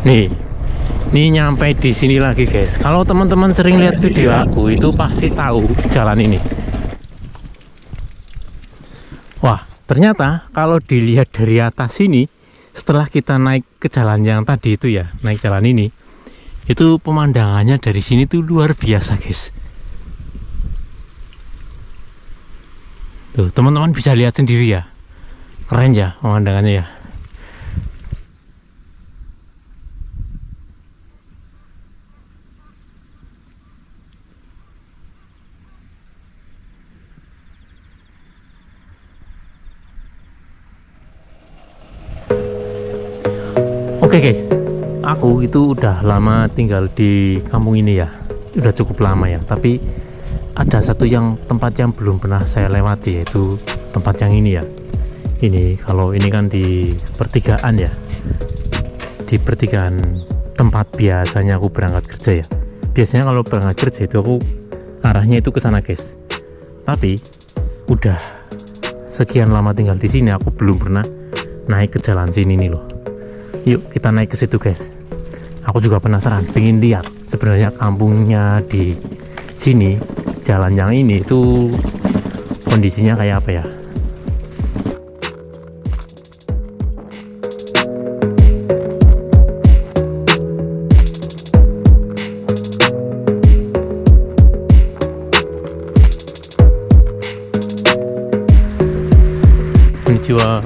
Nih nyampe di sini lagi guys. Kalau teman-teman sering lihat video aku itu pasti tahu jalan ini. Wah, ternyata kalau dilihat dari atas sini, setelah kita naik ke jalan yang tadi itu ya, naik jalan ini, itu pemandangannya dari sini tuh luar biasa guys. Tuh, teman-teman bisa lihat sendiri ya. Keren ya pemandangannya ya. Oke guys, aku itu udah lama tinggal di kampung ini ya, udah cukup lama ya. Tapi ada satu tempat yang belum pernah saya lewati, yaitu tempat yang ini ya. Ini kalau ini kan di pertigaan ya, di pertigaan tempat biasanya aku berangkat kerja ya. Biasanya kalau berangkat kerja itu aku arahnya itu ke sana guys. Tapi udah sekian lama tinggal di sini, aku belum pernah naik ke jalan sini nih loh. Yuk kita naik ke situ guys. Aku juga penasaran, pengen lihat sebenarnya kampungnya di sini, jalan yang ini itu kondisinya kayak apa ya. Konnichiwa.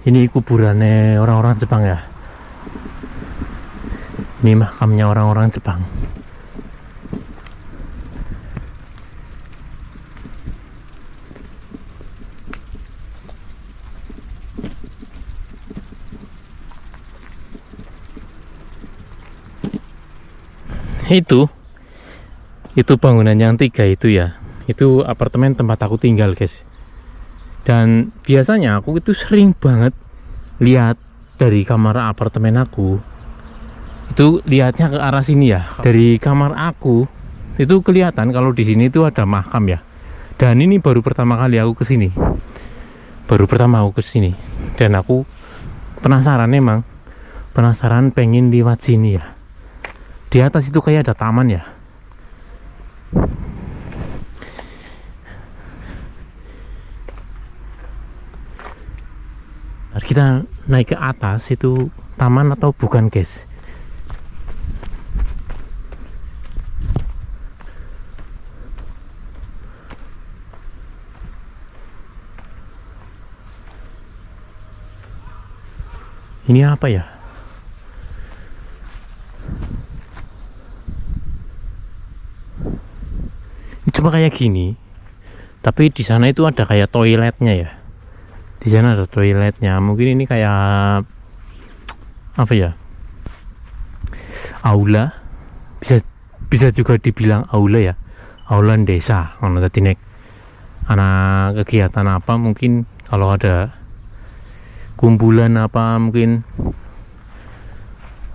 Ini kuburannya orang-orang Jepang ya. Ini makamnya orang-orang Jepang. Itu bangunan yang 3 itu ya. Itu apartemen tempat aku tinggal guys. Dan biasanya aku itu sering banget lihat dari kamar apartemen aku, itu lihatnya ke arah sini ya. Dari kamar aku itu kelihatan kalau di sini itu ada makam ya. Dan ini baru pertama kali aku kesini, dan aku penasaran, emang penasaran, pengen lewat sini ya. Di atas itu kayak ada taman ya. Kita naik ke atas, itu taman atau bukan guys? Ini apa ya? Ini cuma kayak gini, tapi di sana itu ada kayak toiletnya ya. Di sana ada toiletnya. Mungkin ini kayak apa ya? Aula. Bisa juga dibilang aula ya. Aula desa. Kalau tadi nek anak kegiatan apa, mungkin kalau ada kumpulan apa, mungkin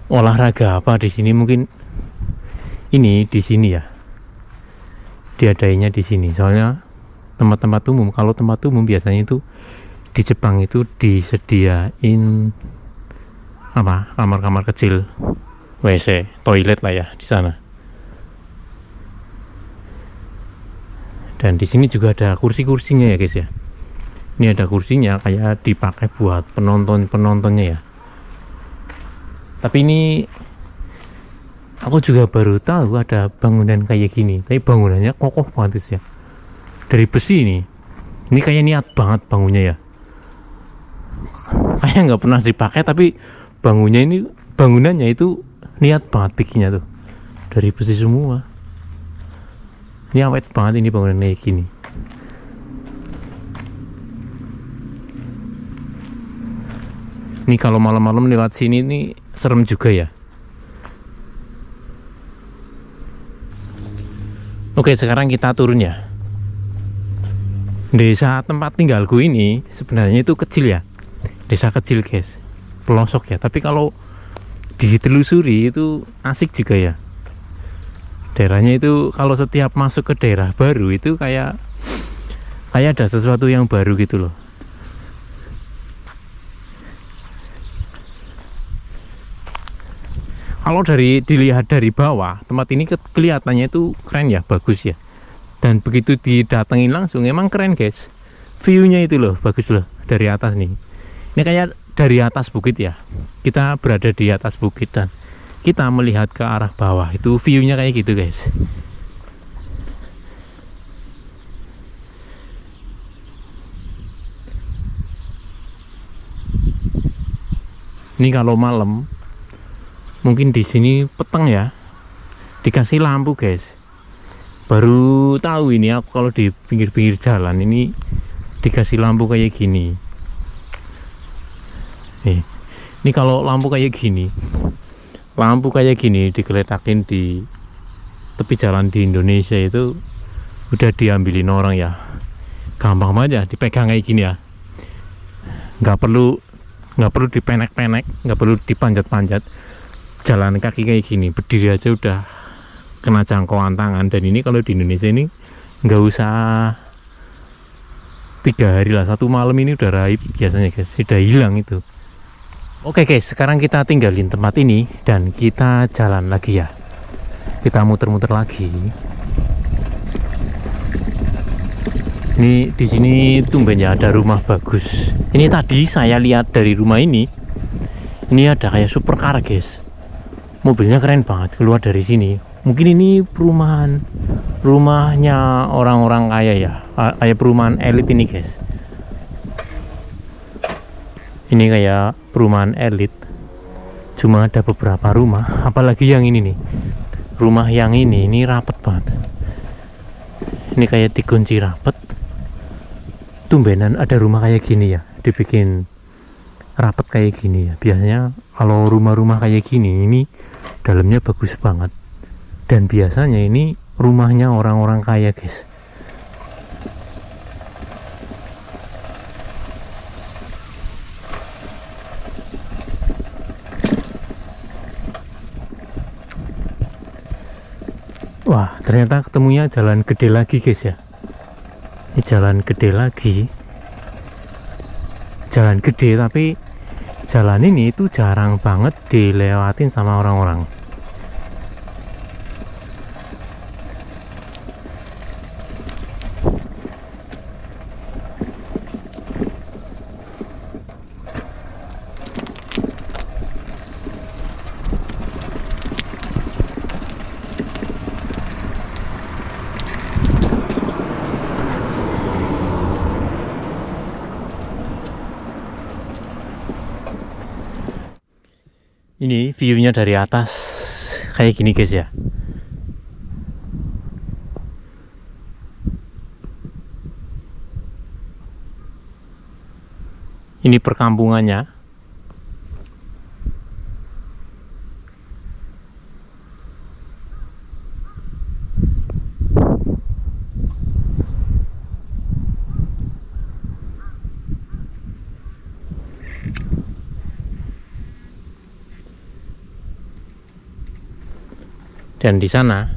olahraga apa di sini, mungkin ini di sini ya. Diadainya di sini. Soalnya tempat-tempat umum, kalau tempat umum biasanya itu di Jepang itu disediain apa, kamar-kamar kecil, WC, toilet lah ya di sana. Dan di sini juga ada kursi-kursinya ya guys ya. Ini ada kursinya, kayak dipakai buat penontonnya ya. Tapi ini aku juga baru tahu ada bangunan kayak gini. Tapi bangunannya kokoh banget ya. Dari besi ini. Ini kayak niat banget bangunnya ya. Kayak nggak pernah dipakai, tapi bangunannya itu niat banget bikinnya tuh, dari besi semua. Ini awet banget ini bangunan kayak gini. Ini kalau malam-malam lewat sini nih serem juga ya. Oke, sekarang kita turun ya. Desa tempat tinggalku ini sebenarnya itu kecil ya. Desa kecil guys, pelosok ya. Tapi kalau ditelusuri itu asik juga ya. Daerahnya itu kalau setiap masuk ke daerah baru itu kayak ada sesuatu yang baru gitu loh. Kalau dilihat dari bawah, tempat ini kelihatannya itu keren ya, bagus ya. Dan begitu didatengin langsung, emang keren guys. View-nya itu loh, bagus loh dari atas nih. Ini kayak dari atas bukit ya. Kita berada di atas bukit dan kita melihat ke arah bawah. Itu view-nya kayak gitu guys. Ini kalau malam mungkin di sini peteng ya, dikasih lampu guys. Baru tahu ini aku kalau di pinggir-pinggir jalan ini dikasih lampu kayak gini. Ini kalau lampu kayak gini digeletakin di tepi jalan di Indonesia itu udah diambilin orang ya. Gampang aja dipegang kayak gini ya. Nggak perlu dipenek-penek, nggak perlu dipanjat-panjat. Jalan kaki kayak gini, berdiri aja udah kena jangkauan tangan. Dan ini kalau di Indonesia ini nggak usah 3 hari lah, 1 malam ini udah raib biasanya guys, udah hilang itu. Oke guys, sekarang kita tinggalin tempat ini dan kita jalan lagi ya. Kita muter-muter lagi. Ini di sini tumbennya ada rumah bagus. Ini tadi saya lihat dari rumah ini ada kayak supercar guys. Mobilnya keren banget keluar dari sini. Mungkin ini rumahnya orang-orang kaya ya, kayak perumahan elit ini guys. Ini kayak perumahan elit, cuma ada beberapa rumah. Apalagi yang ini nih, rumah yang ini rapet banget. Ini kayak dikunci rapet. Tumbenan ada rumah kayak gini ya, dibikin rapet kayak gini ya. Biasanya kalau rumah-rumah kayak gini ini dalamnya bagus banget, dan biasanya ini rumahnya orang-orang kaya guys. Wah, ternyata ketemunya jalan gede lagi guys ya. Ini jalan gede lagi, jalan gede, tapi jalan ini itu jarang banget dilewatin sama orang-orang. Ini view-nya dari atas kayak gini guys ya. Ini perkampungannya. Dan di sana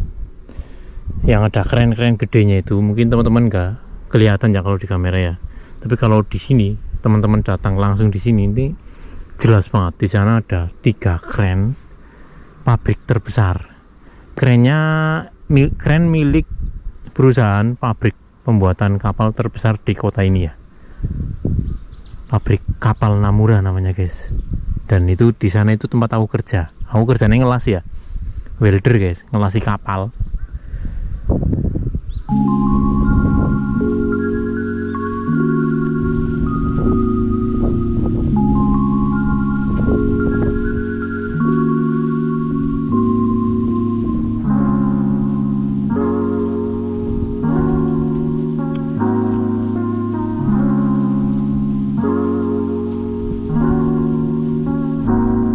yang ada keren-keren gedenya itu mungkin teman-teman nggak kelihatan ya kalau di kamera ya. Tapi kalau di sini teman-teman datang langsung di sini ini jelas banget. Di sana ada 3 kren pabrik terbesar. Kren milik perusahaan pabrik pembuatan kapal terbesar di kota ini ya. Pabrik kapal Namura namanya guys. Dan itu di sana itu tempat aku kerja. Aku kerjanya ngelas ya. Welder guys, ngelasi kapal.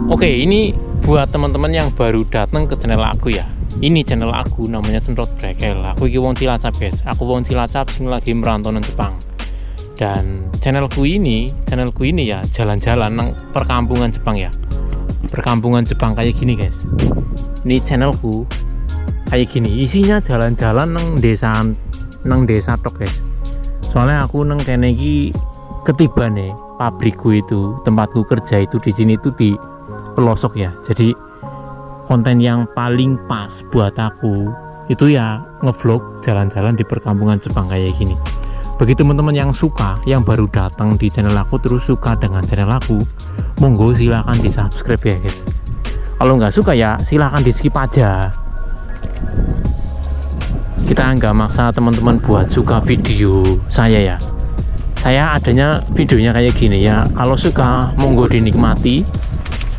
Oke, ini buat teman-teman yang baru datang ke channel aku ya. Ini channel aku namanya Semprot Brekel. Aku iki wong Cilacap guys. Aku wong Cilacap sing lagi merantau nang Jepang. Dan channelku ini ya jalan-jalan nang perkampungan Jepang ya. perkampungan Jepang kayak gini guys. Ini channelku kayak gini, isinya jalan-jalan nang desa tok guys. Soalnya aku nang kene iki ketiban nih pabrikku itu, tempatku kerja itu di sini tuh di pelosok ya. Jadi konten yang paling pas buat aku itu ya ngevlog jalan-jalan di perkampungan Jepang kayak gini. Bagi teman-teman yang suka, yang baru datang di channel aku terus suka dengan channel aku, monggo silahkan di subscribe ya guys. Kalau nggak suka ya silahkan di skip aja. Kita nggak maksa teman-teman buat suka video saya ya. Saya adanya videonya kayak gini ya. Kalau suka monggo dinikmati,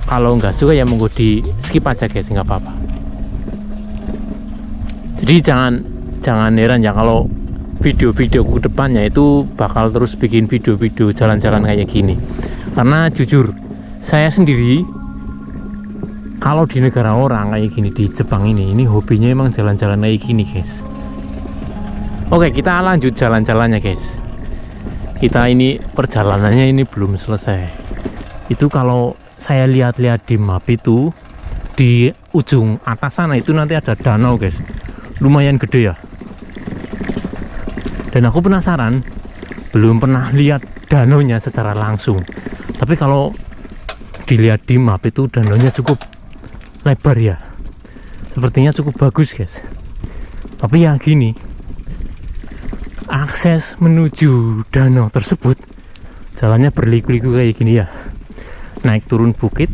kalau nggak suka ya monggo di skip aja guys, nggak apa-apa. Jadi jangan heran ya kalau video-video ke depannya itu bakal terus bikin video-video jalan-jalan kayak gini. Karena jujur saya sendiri kalau di negara orang kayak gini, di Jepang ini hobinya emang jalan-jalan kayak gini guys. Oke, kita lanjut jalan-jalannya guys. Kita ini perjalanannya ini belum selesai. Itu kalau saya lihat-lihat di map itu di ujung atas sana itu nanti ada danau guys, lumayan gede ya. Dan aku penasaran, belum pernah lihat danaunya secara langsung. Tapi kalau dilihat di map itu danaunya cukup lebar ya, sepertinya cukup bagus guys. Tapi ya gini, akses menuju danau tersebut jalannya berliku-liku kayak gini ya, naik turun bukit.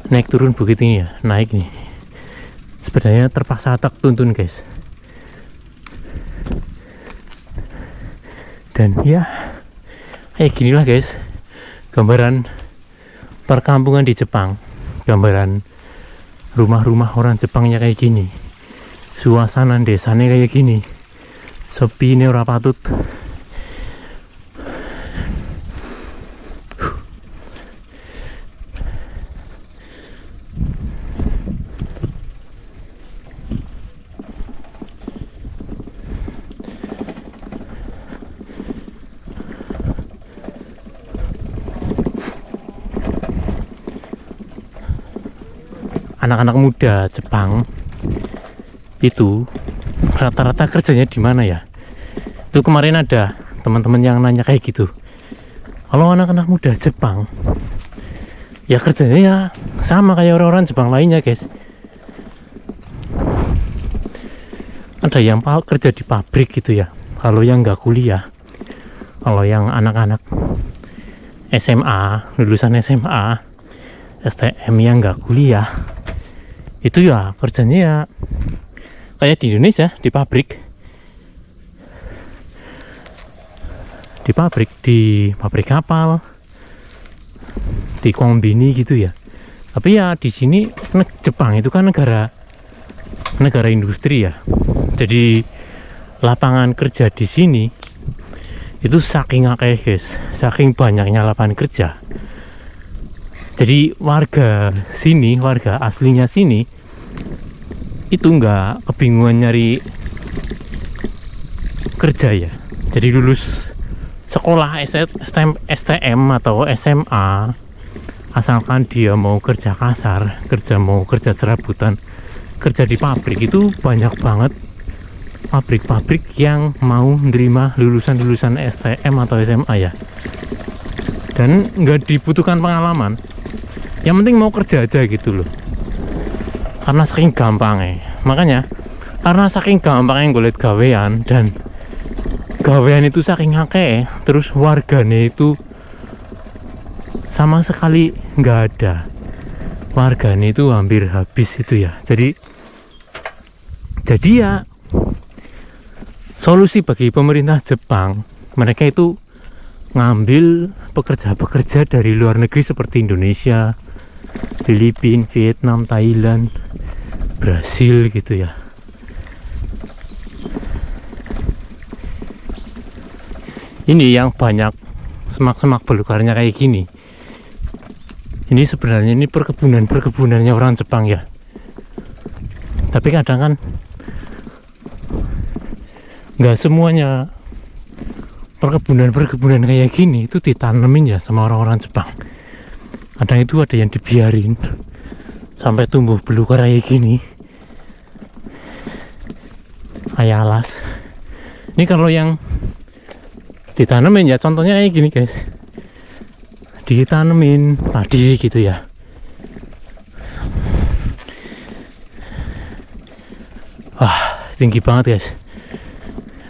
Naik turun bukit ini ya, naik nih. Sepedanya terpaksa tak tuntun guys. Dan ya kayak gini lah guys, gambaran perkampungan di Jepang, gambaran rumah-rumah orang Jepangnya kayak gini, suasana desanya kayak gini, sepi ini ora patut. Anak-anak muda Jepang itu rata-rata kerjanya di mana ya? Itu kemarin ada teman-teman yang nanya kayak gitu. Kalau anak-anak muda Jepang ya kerjanya ya sama kayak orang-orang Jepang lainnya guys. Ada yang kerja di pabrik gitu ya. Kalau yang nggak kuliah, kalau yang anak-anak SMA, lulusan SMA, STM yang nggak kuliah, itu ya kerjanya ya kayak di Indonesia, di pabrik, di pabrik kapal, di kombini gitu ya. Tapi ya di sini Jepang itu kan negara industri ya. Jadi lapangan kerja di sini itu saking akeh guys, saking banyaknya lapangan kerja. Jadi warga sini, warga aslinya sini itu nggak kebingungan nyari kerja ya. Jadi lulus sekolah STM atau SMA, asalkan dia mau kerja kasar, mau kerja serabutan, kerja di pabrik, itu banyak banget pabrik-pabrik yang mau menerima lulusan-lulusan STM atau SMA ya. Dan nggak dibutuhkan pengalaman, yang penting mau kerja aja gitu loh. Karena saking gampangnya, makanya karena saking gampangnya golek gawean, dan gawean itu saking akeh, terus warganya itu sama sekali nggak ada, warganya itu hampir habis itu ya. Jadi ya solusi bagi pemerintah Jepang, mereka itu ngambil pekerja-pekerja dari luar negeri seperti Indonesia, Filipina, Vietnam, Thailand, Brasil gitu ya. Ini yang banyak semak-semak belukarnya kayak gini. Ini sebenarnya ini perkebunannya orang Jepang ya. Tapi kadang kan nggak semuanya perkebunan kayak gini itu ditanemin ya sama orang-orang Jepang. Kadang itu ada yang dibiarin sampai tumbuh belukar kayak gini, kayak alas. Ini kalau yang ditanemin ya contohnya kayak gini guys, ditanemin padi gitu ya. Wah, tinggi banget guys,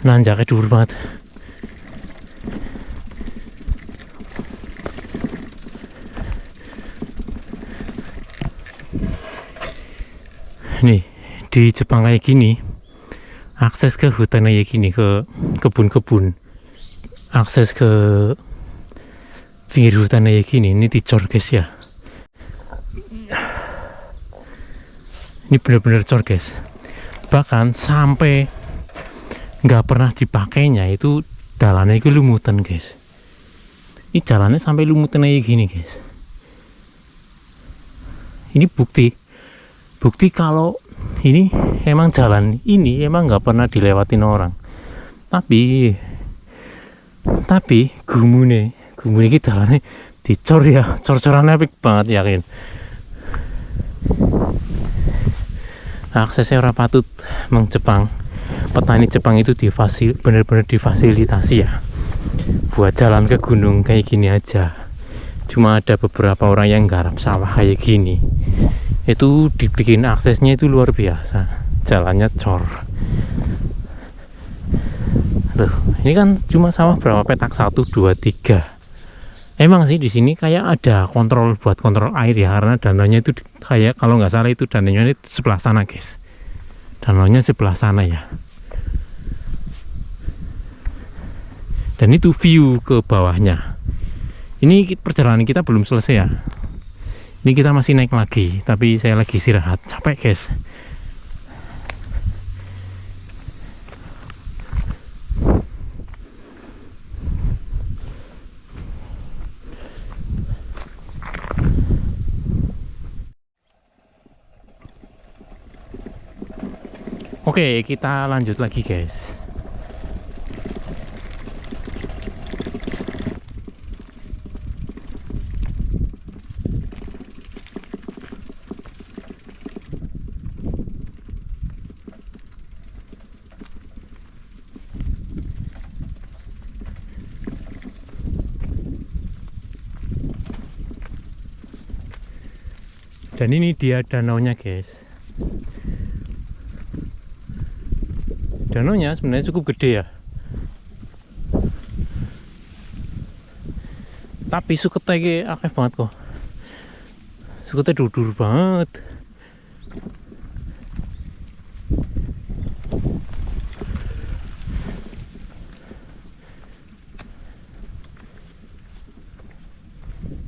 nanjaknya dhuwur banget. Nih di Jepang kayak gini, akses ke hutan kayak gini, ke kebun-kebun, akses ke pinggir hutan kayak gini, ini dicor guys ya. Ini bener-bener cor guys. Bahkan sampai nggak pernah dipakainya itu jalannya itu lumutan guys. Ini jalannya sampai lumutan kayak gini guys. Ini bukti kalau ini emang jalan ini emang nggak pernah dilewatin orang. Tapi gumune kita jalannya dicor ya, cor-corannya apik banget yakin. Aksesnya ora patut mang Jepang. Petani Jepang itu bener-bener difasilitasi ya buat jalan ke gunung kayak gini aja. Cuma ada beberapa orang yang garap sawah kayak gini, itu dibikin aksesnya itu luar biasa, jalannya cor. Tuh, ini kan cuma sawah berapa petak, 1, 2, 3. Emang sih di sini kayak ada kontrol buat kontrol air ya, karena danaunya itu kayak kalau nggak salah itu danaunya itu sebelah sana guys. Danaunya sebelah sana ya. Dan itu view ke bawahnya. Ini perjalanan kita belum selesai ya. Ini kita masih naik lagi, tapi saya lagi istirahat, capek guys. Oke, kita lanjut lagi guys. Dan ini dia danaunya guys. Danaunya sebenarnya cukup gede ya, tapi suketnya akeh banget kok. Suketnya dudur banget.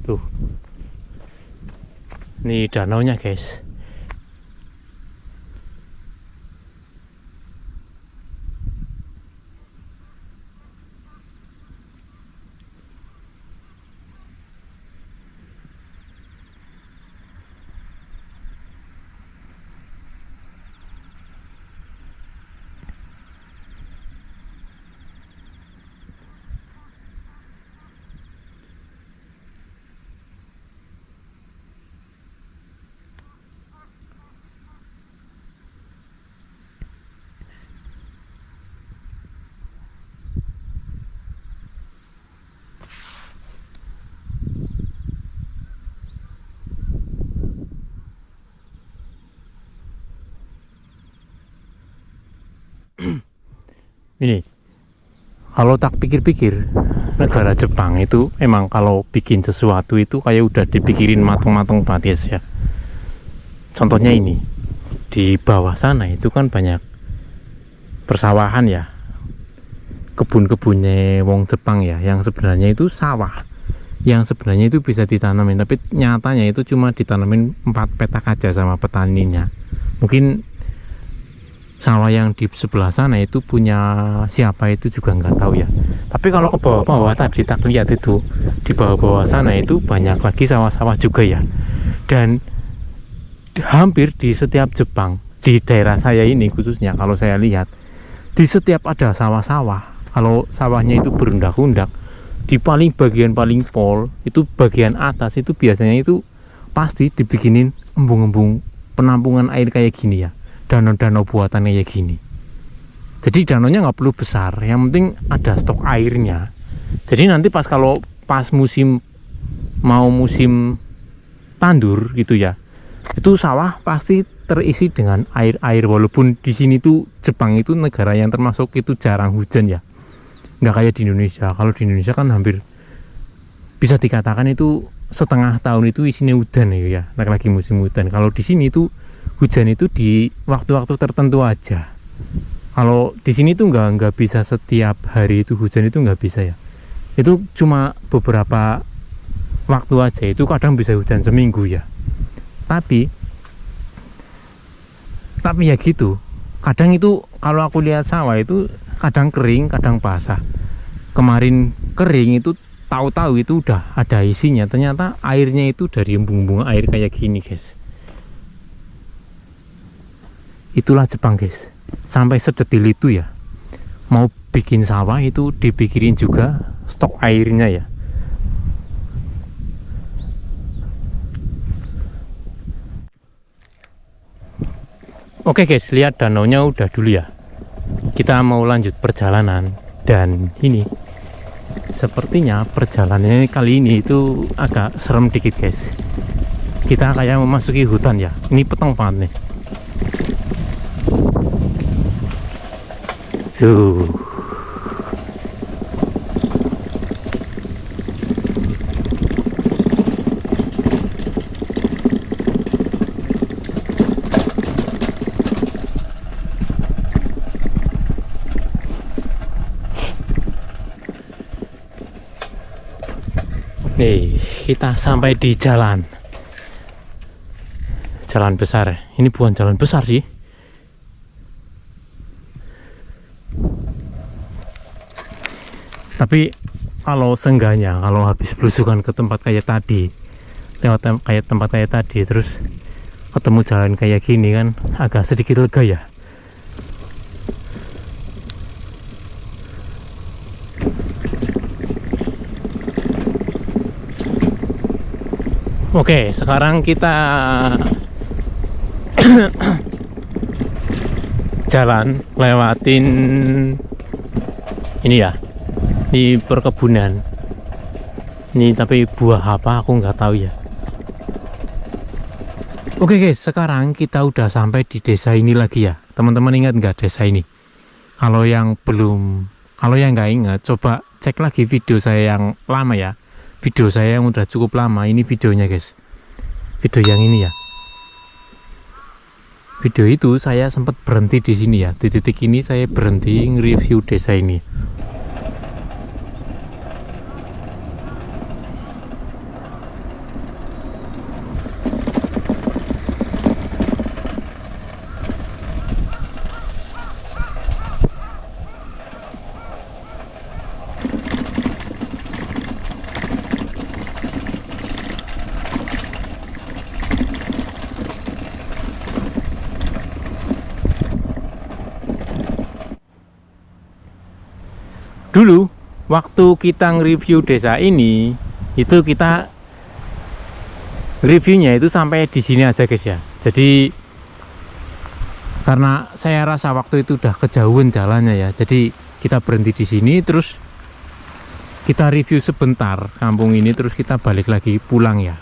Tuh, ini danaunya guys. Ini kalau tak pikir-pikir, negara Jepang itu emang kalau bikin sesuatu itu kayak udah dipikirin matang-matang banget ya. Contohnya ini, di bawah sana itu kan banyak persawahan ya, kebun-kebunnya wong Jepang ya, yang sebenarnya itu sawah, yang sebenarnya itu bisa ditanamin, tapi nyatanya itu cuma ditanamin 4 petak aja sama petaninya. Mungkin sawah yang di sebelah sana itu punya siapa itu juga nggak tahu ya. Tapi kalau ke bawah-bawah tadi tak lihat itu, di bawah-bawah sana itu banyak lagi sawah-sawah juga ya. Dan hampir di setiap Jepang, di daerah saya ini khususnya, kalau saya lihat di setiap ada sawah-sawah Kalau sawahnya itu berundak-undak, di bagian paling pol itu bagian atas itu biasanya itu pasti dibikinin embung-embung penampungan air kayak gini ya, danau-danau buatan kayak gini. Jadi danaunya nggak perlu besar, yang penting ada stok airnya. Jadi nanti pas musim tandur gitu ya, itu sawah pasti terisi dengan air. Walaupun di sini tuh Jepang itu negara yang termasuk itu jarang hujan ya, nggak kayak di Indonesia. Kalau di Indonesia kan hampir bisa dikatakan itu setengah tahun itu isinya hujan ya, lagi musim hujan. Kalau di sini tuh hujan itu di waktu-waktu tertentu aja. Kalau di sini tuh nggak bisa setiap hari itu hujan, itu nggak bisa ya. Itu cuma beberapa waktu aja, itu kadang bisa hujan seminggu ya. Tapi ya gitu, kadang itu kalau aku lihat sawah itu kadang kering kadang basah. Kemarin kering itu tahu-tahu itu udah ada isinya, ternyata airnya itu dari embung-embung air kayak gini guys. Itulah Jepang guys, sampai sedetil itu ya. Mau bikin sawah itu dipikirin juga stok airnya ya. Oke guys, lihat danaunya udah dulu ya. Kita mau lanjut perjalanan, dan ini sepertinya perjalanannya kali ini itu agak serem dikit guys. Kita kayak memasuki hutan ya. Ini peteng banget nih. Nih, kita sampai di jalan besar. Ini bukan jalan besar sih. Tapi kalau seenggaknya, kalau habis belusukan ke tempat kayak tadi, lewat kayak tempat kayak tadi, terus ketemu jalan kayak gini kan, agak sedikit lega ya. Oke, sekarang kita jalan lewatin ini ya, di perkebunan ini, tapi buah apa aku nggak tahu ya. Oke guys, sekarang kita udah sampai di desa ini lagi ya. Teman-teman ingat nggak desa ini? Kalau yang nggak ingat, coba cek lagi video saya yang lama ya. Video saya yang udah cukup lama, ini videonya guys, video yang ini ya. Video itu saya sempat berhenti di sini ya, di titik ini saya berhenti nge-review desa ini. Dulu waktu kita nge-review desa ini, itu kita reviewnya itu sampai di sini aja guys ya. Jadi karena saya rasa waktu itu udah kejauhan jalannya ya, jadi kita berhenti di sini, terus kita review sebentar kampung ini, terus kita balik lagi pulang ya.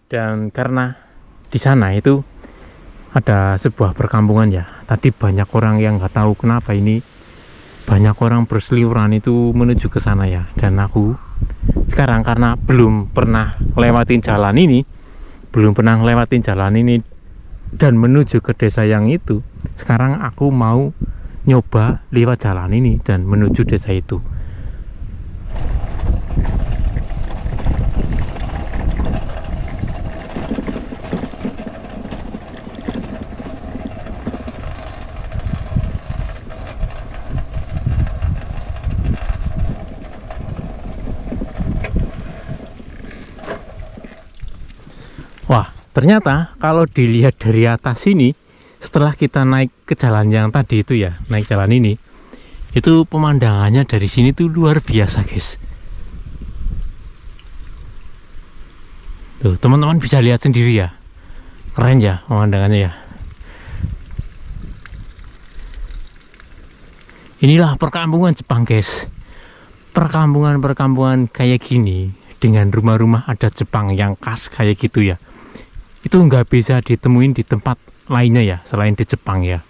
Dan karena di sana itu ada sebuah perkampungan ya, tadi banyak orang yang nggak tahu kenapa ini banyak orang berseliweran itu menuju ke sana ya. Dan aku sekarang karena belum pernah lewatin jalan ini, dan menuju ke desa yang itu, sekarang aku mau nyoba lewat jalan ini dan menuju desa itu. Ternyata kalau dilihat dari atas sini, setelah kita naik ke jalan yang tadi itu ya, naik jalan ini, itu pemandangannya dari sini tuh luar biasa guys. Tuh teman-teman bisa lihat sendiri ya, keren ya pemandangannya ya. Inilah perkampungan Jepang guys. Perkampungan kayak gini dengan rumah-rumah adat Jepang yang khas kayak gitu ya, itu nggak bisa ditemuin di tempat lainnya ya selain di Jepang ya.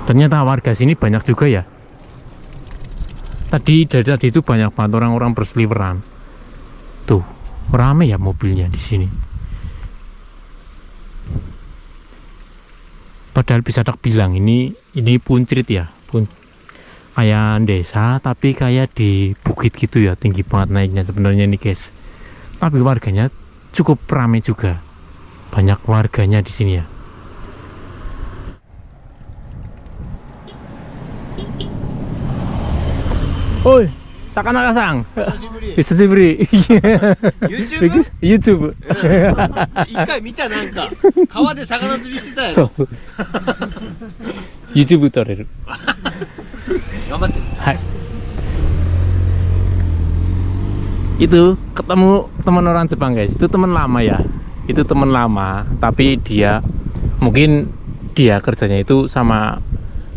Ternyata warga sini banyak juga ya. Dari tadi itu banyak banget orang-orang berseliweran. Tuh rame ya mobilnya di sini. Padahal bisa tak bilang ini Puncrit ya, kayak desa tapi kayak di bukit gitu ya, tinggi banget naiknya sebenarnya nih guys. Tapi warganya cukup ramai juga, banyak warganya di sini ya. Oi, sakana kasang. Hisashiburi. YouTube? YouTube. 一回見たなんか川で魚釣りしてたやろ。そうそう。YouTube 撮れる。頑張って。Hai. Itu ketemu teman orang Jepang guys. Itu teman lama ya. Itu teman lama, tapi mungkin dia kerjanya itu sama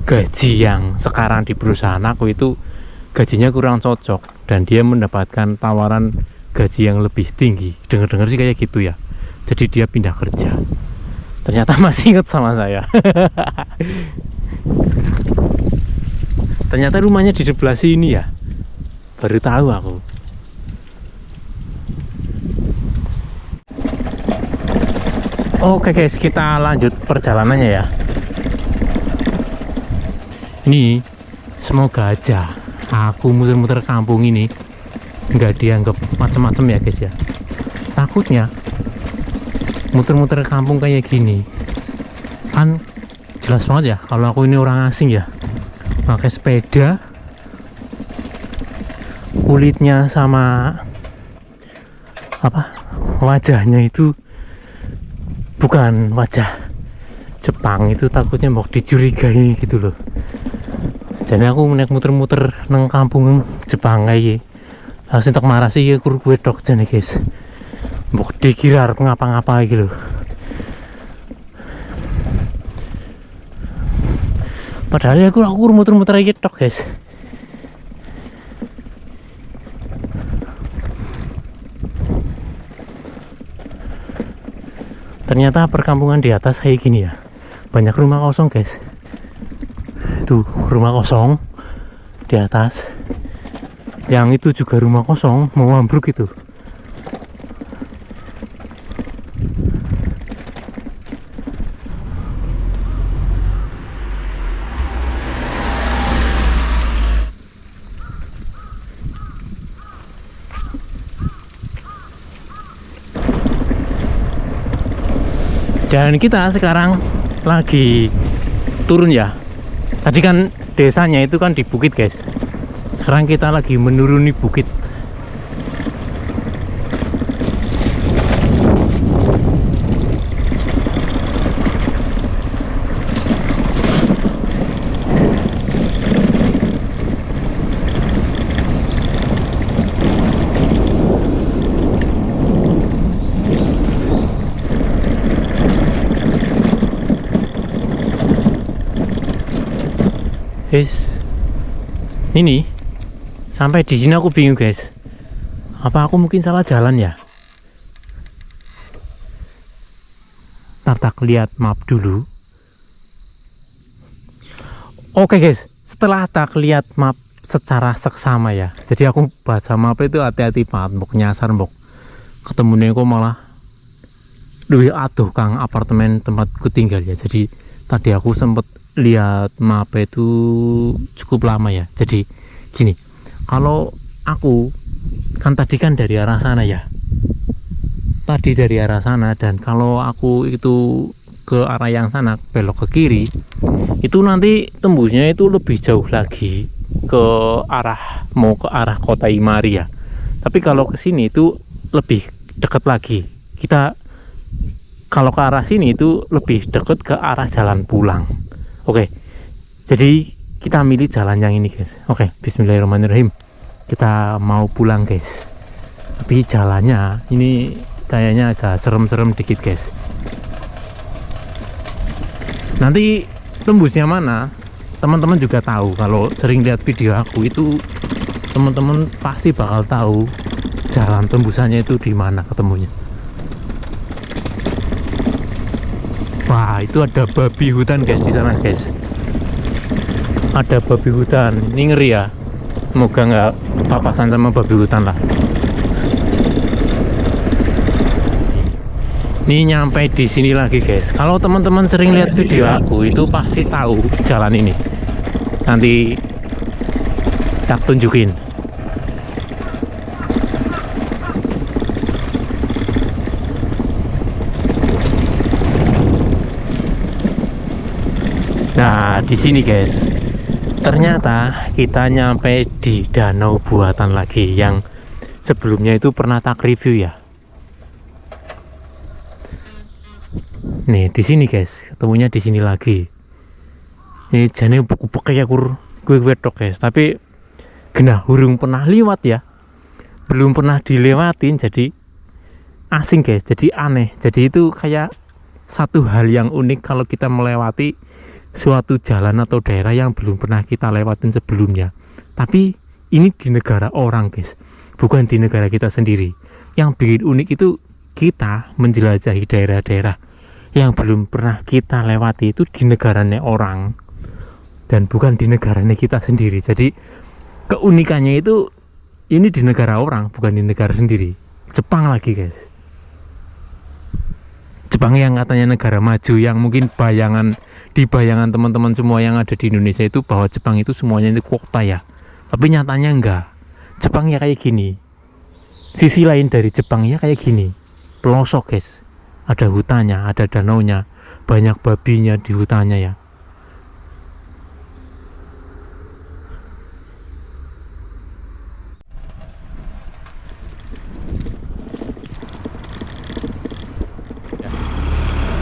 gaji yang sekarang di perusahaan aku itu gajinya kurang cocok dan dia mendapatkan tawaran gaji yang lebih tinggi. Dengar-dengar sih kayak gitu ya. Jadi dia pindah kerja. Ternyata masih ingat sama saya. Ternyata rumahnya di sebelah sini ya. Baru tahu aku. Oke guys, kita lanjut perjalanannya ya. Ini semoga aja aku muter-muter kampung ini nggak dianggap macem-macem ya guys ya. Takutnya muter-muter kampung kayak gini kan jelas banget ya kalau aku ini orang asing ya, pakai sepeda, kulitnya sama wajahnya itu bukan wajah Jepang, itu takutnya mau dicurigai gitu loh. Jadi aku naik muter-muter nang kampung Jepang kayak harus entek marah sih ya kur gue dok jane guys. Mbok dikira arep ngapa-ngapa iki lho. Padahal aku muter-muter iki tok guys. Ternyata perkampungan di atas kayak gini ya. Banyak rumah kosong guys. Tuh rumah kosong di atas. Yang itu juga rumah kosong mau ambruk itu. Dan kita sekarang lagi turun ya. Tadi kan desanya itu kan di bukit guys. Sekarang kita lagi menuruni bukit. Guys, ini sampai di sini aku bingung guys. Apa aku mungkin salah jalan ya? Tak lihat map dulu. Oke guys, setelah tak lihat map secara seksama ya. Jadi aku baca map itu hati-hati banget, mau nyasar mau ketemu kok malah duwe aduh kang apartemen tempatku tinggal ya. Jadi tadi aku sempet lihat map itu cukup lama ya. Jadi gini, kalau aku kan tadi kan dari arah sana ya, tadi dari arah sana, dan kalau aku itu ke arah yang sana belok ke kiri itu nanti tembusnya itu lebih jauh lagi ke arah mau ke arah kota Imari ya. Tapi kalau ke sini itu lebih dekat lagi. Kita kalau ke arah sini itu lebih dekat ke arah jalan pulang. Oke. Jadi kita milih jalan yang ini, guys. Oke, bismillahirrahmanirrahim. Kita mau pulang, guys. Tapi jalannya ini kayaknya agak serem-serem dikit, guys. Nanti tembusnya mana? Teman-teman juga tahu. Kalau sering lihat video aku itu, teman-teman pasti bakal tahu jalan tembusannya itu di mana ketemunya. Wah, itu ada babi hutan, guys, di sana, guys. Ada babi hutan. Ini ngeri ya. Semoga nggak papasan sama babi hutan lah. Ini nyampe di sini lagi, guys. Kalau teman-teman sering lihat video aku itu pasti tahu jalan ini. Nanti tak tunjukin. Nah, di sini, guys. Ternyata kita nyampe di danau buatan lagi yang sebelumnya itu pernah tak review ya. Nih, di sini, guys. Ketemunya di sini lagi. Ini jane buku kayak gue tok, guys. Tapi genah hurung pernah liwat ya. Belum pernah dilewatin, jadi asing, guys. Jadi aneh. Jadi itu kayak satu hal yang unik kalau kita melewati suatu jalan atau daerah yang belum pernah kita lewatin sebelumnya. Tapi ini di negara orang, guys, bukan di negara kita sendiri. Yang bikin unik itu kita menjelajahi daerah-daerah yang belum pernah kita lewati itu di negaranya orang dan bukan di negaranya kita sendiri. Jadi keunikannya itu ini di negara orang, bukan di negara sendiri. Jepang lagi, guys. Jepang yang katanya negara maju, yang mungkin di bayangan teman-teman semua yang ada di Indonesia itu bahwa Jepang itu semuanya itu kota ya. Tapi nyatanya enggak. Jepang ya kayak gini. Sisi lain dari Jepang ya kayak gini. Pelosok, guys. Ada hutannya, ada danaunya, banyak babinya di hutannya ya.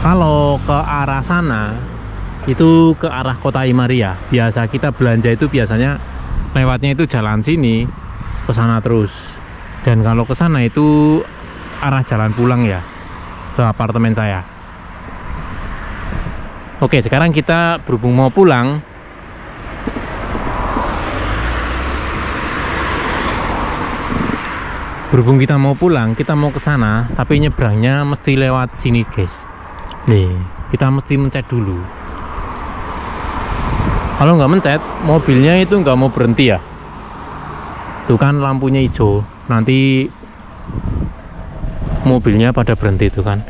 Kalau ke arah sana itu ke arah Kota Imaria. Biasa kita belanja itu biasanya lewatnya itu jalan sini ke sana terus. Dan kalau ke sana itu arah jalan pulang ya, ke apartemen saya. Oke, sekarang kita berhubung mau pulang. Berhubung kita mau pulang, kita mau ke sana, tapi nyebrangnya mesti lewat sini, guys. Nih, kita mesti mencet dulu. Kalau nggak mencet, mobilnya itu nggak mau berhenti ya. Tuh kan lampunya hijau, nanti mobilnya pada berhenti tuh kan.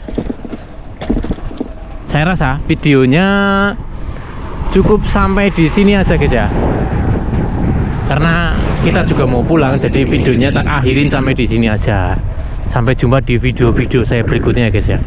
Saya rasa videonya cukup sampai di sini aja, guys ya. Karena kita juga mau pulang, jadi videonya tak akhirin sampai di sini aja. Sampai jumpa di video-video saya berikutnya, guys ya.